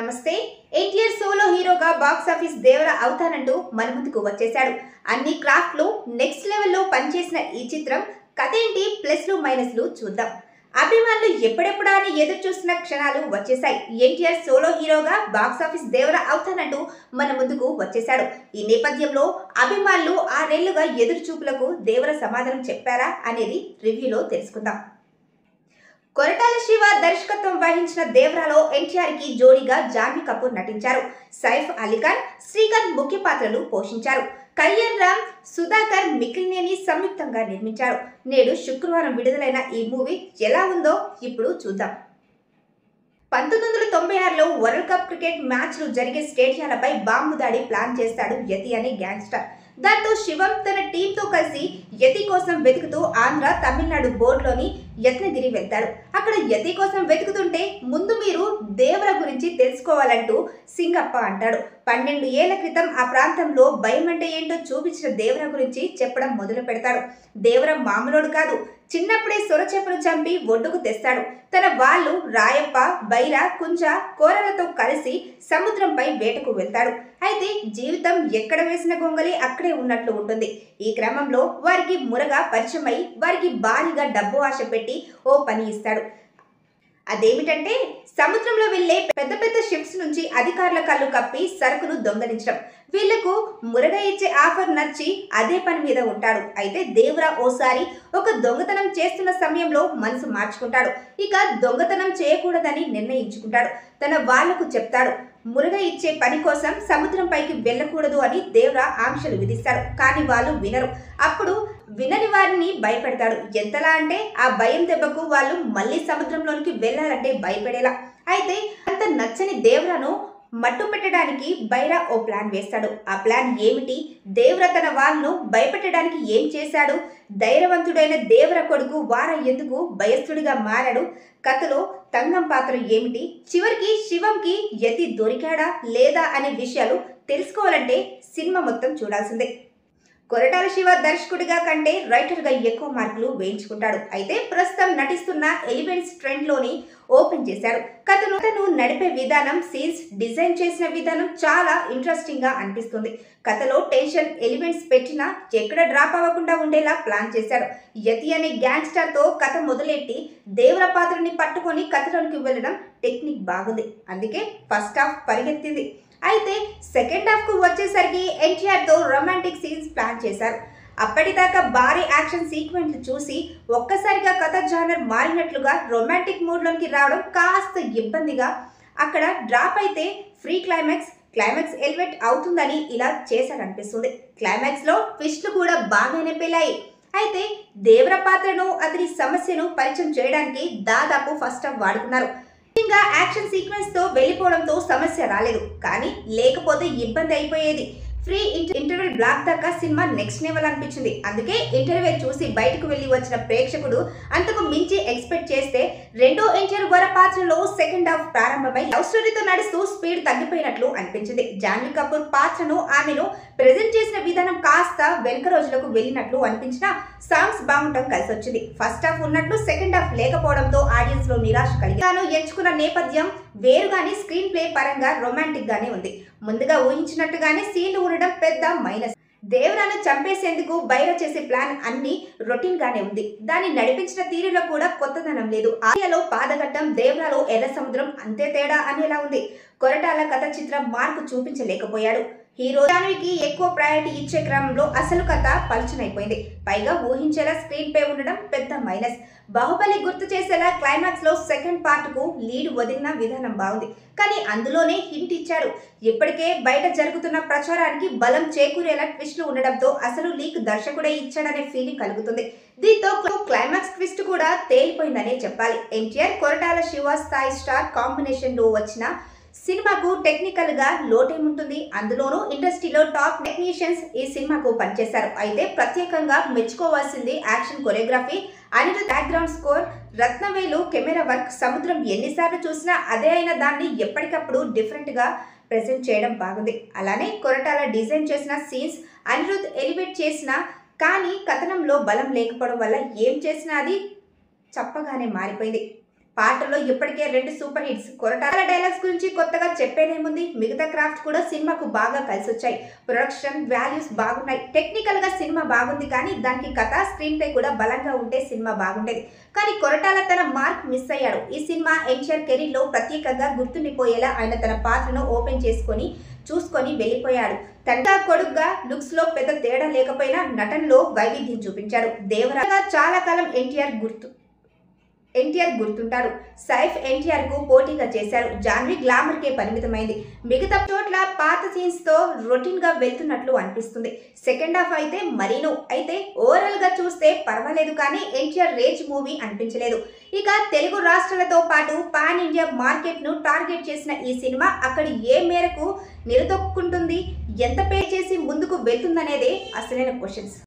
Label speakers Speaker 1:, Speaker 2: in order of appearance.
Speaker 1: నమస్తే. ఎన్టీఆర్ సోలో హీరోగా box office దేవర అవుతానంటూ మన ముందుకు వచ్చేశాడు. అన్ని క్రాఫ్ట్లో నెక్స్ట్ లెవెల్లో పనిచేసిన ఈ చిత్రం కథ ఏంటి, ప్లస్లు మైనస్లు చూద్దాం. అభిమానులు ఎప్పుడెప్పుడా అని ఎదురు చూస్తున్న క్షణాలు వచ్చేశాయి. ఎన్టీఆర్ సోలో హీరోగా బాక్స్ ఆఫీస్ దేవర అవుతానంటూ మన ముందుకు వచ్చేశాడు. ఈ నేపథ్యంలో అభిమానులు 6 ఏళ్లుగా ఎదురు చూపులకు దేవర సమాధానం చెప్పారా అనేది రివ్యూలో తెలుసుకుందాం. కొరటాల శివ దర్శకత్వం వహించిన దేవరాలో ఎన్టీఆర్ కి జోడీగా జాన్వీ కపూర్ నటించారు. సైఫ్ అలీఖాన్, శ్రీకాంత్ ముఖ్య పాత్రలు పోషించారు. కళ్యాణ్ రామ్, సుధాకర్ మికిలినేని సంయుక్తంగా నిర్మించారు. నేడు శుక్రవారం విడుదలైన ఈ మూవీ ఎలా ఉందో ఇప్పుడు చూద్దాం. 1996లో వరల్డ్ కప్ క్రికెట్ మ్యాచ్లు జరిగే స్టేడియాలపై బాంబు దాడి ప్లాన్ చేస్తాడు యతి అనే గ్యాంగ్స్టర్. దాంతో శివం తన టీంతో కలిసి యతి కోసం వెతుకుతూ ఆంధ్ర, తమిళనాడు బోర్డులోని యత్నగిరి వెళ్తాడు. అక్కడ యతి కోసం వెతుకుతుంటే ముందు మీరు దేవర గురించి తెలుసుకోవాలంటూ సింగప్ప అంటాడు. 12 ఏళ్ల క్రితం ఆ ప్రాంతంలో భయం అంటే ఏంటో చూపించిన దేవర గురించి చెప్పడం మొదలు పెడతాడు. దేవర మామూలుడు కాదు. చిన్నప్పుడే సొరచేపను చంపి ఒడ్డుకు తెస్తాడు. తన వాళ్ళు రాయప్ప, బైర, కుంజ, కోరలతో కలిసి సముద్రంపై వేటకు వెళ్తాడు. అయితే జీవితం ఎక్కడ వేసిన గొంగలి అక్కడే ఉన్నట్లు ఉంటుంది. ఈ క్రమంలో వారికి మురగా పరిచయమై వారికి భారీగా డబ్బు ఆశ పెట్టి ఓ పని ఇస్తాడు. అదేమిటంటే సముద్రంలో వెళ్లే పెద్ద పెద్ద షిప్స్ నుంచి అధికారుల కళ్ళు కప్పి సరుకును దొంగలించడం. వీళ్లకు మురగ ఇచ్చే ఆఫర్ నచ్చి అదే పని మీద ఉంటాడు. అయితే దేవర ఓసారి ఒక దొంగతనం చేస్తున్న సమయంలో మనసు మార్చుకుంటాడు. ఇక దొంగతనం చేయకూడదని నిర్ణయించుకుంటాడు. తన వాళ్లకు చెప్తాడు. మురగ ఇచ్చే పని కోసం సముద్రం పైకి వెళ్ళకూడదు అని దేవర ఆంక్షలు విధిస్తాడు. కానీ వాళ్ళు వినరు. అప్పుడు వినని వారిని భయపెడతాడు. ఎంతలా అంటే ఆ భయం దెబ్బకు వాళ్ళు మళ్ళీ సముద్రంలోనికి వెళ్ళాలంటే భయపడేలా. అయితే అంత నచ్చని దేవరను మట్టు పెట్టడానికి బైరా ఓ ప్లాన్ వేస్తాడు. ఆ ప్లాన్ ఏమిటి, దేవర తన వాళ్ళను భయపెట్టడానికి ఏం చేశాడు, ధైర్యవంతుడైన దేవర కొడుకు వార ఎందుకు భయస్థుడిగా మారాడు, కథలో తంగం పాత్ర ఏమిటి, చివరికి శివంకి యతి దొరికాడా లేదా అనే విషయాలు తెలుసుకోవాలంటే సినిమా మొత్తం చూడాల్సిందే. కొరటాల శివ దర్శకుడిగా కంటే రైటర్గా ఎక్కువ మార్కులు వేయించుకుంటాడు. అయితే ప్రస్తుతం నటిస్తున్న ఎలిమెంట్స్ ట్రెండ్లోని ఓపెన్ చేశాడు. కథను నడిపే విధానం, సీన్స్ డిజైన్ చేసిన విధానం చాలా ఇంట్రెస్టింగ్గా అనిపిస్తుంది. కథలో టెన్షన్ ఎలిమెంట్స్ పెట్టినా ఎక్కడ డ్రాప్ అవ్వకుండా ఉండేలా ప్లాన్ చేశాడు. యతి అనే గ్యాంగ్స్టర్తో కథ మొదలెట్టి దేవర పాత్రని పట్టుకొని కథలోనికి వెళ్ళడం టెక్నిక్ బాగుంది. అందుకే ఫస్ట్ హాఫ్ పరిగెత్తింది. అయితే సెకండ్ హాఫ్ కు వచ్చేసరికి ఎన్టీఆర్ తో రొమాంటిక్ సీన్స్ ప్లాన్ చేశారు. అప్పటిదాకా భారీ యాక్షన్ సీక్వెన్స్లు చూసి ఒక్కసారిగా కథ జానర్ మారినట్లుగా రొమాంటిక్ మూడ్లోకి రావడం కాస్త ఇబ్బందిగా అక్కడ డ్రాప్ అయితే ఫ్రీ క్లైమాక్స్ ఎలివేట్ అవుతుందని ఇలా చేశారనిపిస్తుంది. క్లైమాక్స్ లో ట్విస్ట్లు కూడా బాగానే పెళ్ళాయి. అయితే దేవర పాత్రను, అతని సమస్యను పరిచయం చేయడానికి దాదాపు ఫస్ట్ హాఫ్ వాడుకున్నారు. ఇంకా యాక్షన్ సీక్వెన్స్ తో వెళ్ళిపోవడంతో సమస్య రాలేదు. కానీ లేకపోతే ఇబ్బంది అయిపోయేది. ఫ్రీ ఇంటర్వెల్ బ్లాక్ దాకా సినిమా నెక్స్ట్ లెవెల్ అనిపించింది. అందుకే ఇంటర్వెల్ చూసి బయటకు వెళ్లి వచ్చిన ప్రేక్షకుడు అంతకు మించి ఎక్స్పెక్ట్ చేస్తే రెండో ఎన్టీఆర్ వర పాత్రలో సెకండ్ హాఫ్ ప్రారంభమై లవ్ స్టోరీతో నడుస్తూ స్పీడ్ తగ్గిపోయినట్లు అనిపించింది. జాన్వీ కపూర్ పాత్రను, ఆమెను ప్రెజెంట్ చేసిన విధానం కాస్త వెనుక రోజులకు వెళ్ళినట్లు అనిపించిన సాంగ్స్ బాగుండటం కలిసి వచ్చింది. ఫస్ట్ హాఫ్ ఉన్నట్లు సెకండ్ హాఫ్ లేకపోవడంతో ఆడియన్స్ లో నిరాశ కలిగింది. తాను ఎంచుకున్న నేపథ్యం వేరుగానే స్క్రీన్ ప్లే పరంగా రొమాంటిక్ గానే ఉంది. ముందుగా ఊహించినట్టుగానే సీన్లు ఉండడం పెద్ద మైనస్. దేవరాను చంపేసేందుకు బైర చేసే ప్లాన్ అన్ని రొటీన్ గానే ఉంది. దాన్ని నడిపించిన తీరులో కూడా కొత్తదనం లేదు. ఆర్యలో పాదఘట్టం, దేవరాలో ఎర్ర సముద్రం అంతే తేడా అనేలా ఉంది. కొరటాల కథ చిత్రం మార్పు చూపించలేకపోయాడు. హీరో జాన్వీకి ఎక్కువ ప్రయారిటీ ఇచ్చే క్రమంలో అసలు కథ పలుచనైపోయింది. పైగా ఊహించేలా స్క్రీన్ పే ఉండడం పెద్ద మైనస్. బాహుబలి గుర్తు చేసేలా క్లైమాక్స్ లో సెకండ్ పార్ట్ కు లీడ్ వదిలిన విధానం బాగుంది. కానీ అందులోనే హింట్ ఇచ్చాడు. ఇప్పటికే బయట జరుగుతున్న ప్రచారానికి బలం చేకూరేలా ట్విస్ట్లు ఉండడంతో అసలు లీక్ దర్శకుడే ఇచ్చాడనే ఫీలింగ్ కలుగుతుంది. దీంతో క్లైమాక్స్ ట్విస్ట్ కూడా తేలిపోయిందనే చెప్పాలి. ఎన్టీఆర్, కొరటాల శివ స్థాయి స్టార్ కాంబినేషన్ లో వచ్చిన సినిమాకు టెక్నికల్ గా లోటేముంటుంది. అందులోనూ ఇండస్ట్రీలో టాప్ టెక్నీషియన్స్ ఈ సినిమాకు పనిచేశారు. అయితే ప్రత్యేకంగా మెచ్చుకోవాల్సింది action choreography, Anirudh background score, Ratnavelu camera work. సముద్రం ఎన్నిసార్లు చూసినా అదే అయిన దాన్ని ఎప్పటికప్పుడు డిఫరెంట్ గా ప్రెజెంట్ చేయడం బాగుంది. అలానే కొరటాల డిజైన్ చేసిన సీన్స్, అనిరుద్ ఎలివేట్ చేసిన కానీ కథనంలో బలం లేకపోవడం వల్ల ఏం చేసినా అది చప్పగానే మారిపోయింది. పాటల్లో ఇప్పటికే 2 సూపర్ హిట్స్. కొరటాల డైలాగ్స్ గురించి కొత్తగా చెప్పేదేముంది. మిగతా క్రాఫ్ట్ కూడా సినిమాకు బాగా కలిసొచ్చాయి. ప్రొడక్షన్ వాల్యూస్ బాగున్నాయి. టెక్నికల్ గా సినిమా బాగుంది, కానీ దానికి కథ, స్క్రీన్ ప్లే కూడా బలంగా ఉంటే సినిమా బాగుండేది. కానీ కొరటాల తన మార్క్ మిస్ అయ్యాడు. ఈ సినిమా ఎన్టీఆర్ కెరీర్ లో ప్రత్యేకంగా గుర్తుండిపోయేలా ఆయన తన పాత్రను ఓపెన్ చూసుకొని వెళ్ళిపోయాడు. తండ్రి కొడుకుగా లుక్స్ లో పెద్ద తేడా లేకపోయినా నటనలో వైవిధ్యం చూపించాడు. దేవరాగా చాలా కాలం ఎన్టీఆర్ గుర్తుంటారు. సైఫ్ ఎన్టీఆర్ కు పోటీగా చేశారు. జాన్వీ గ్లామర్ కే పరిమితమైంది. మిగతా చోట్ల పాత సీన్స్ తో రొటీన్ గా వెళ్తున్నట్లు అనిపిస్తుంది. సెకండ్ హాఫ్ అయితే మరీను. అయితే ఓవరాల్ గా చూస్తే పర్వాలేదు, కానీ ఎన్టీఆర్ రేంజ్ మూవీ అనిపించలేదు. ఇక తెలుగు రాష్ట్రాలతో పాటు పాన్ ఇండియా మార్కెట్ ను టార్గెట్ చేసిన ఈ సినిమా అక్కడ ఏ మేరకు నిలదొక్కుంటుంది, ఎంత పే చేసి ముందుకు వెళ్తుందనేదే అసలైన క్వశ్చన్స్.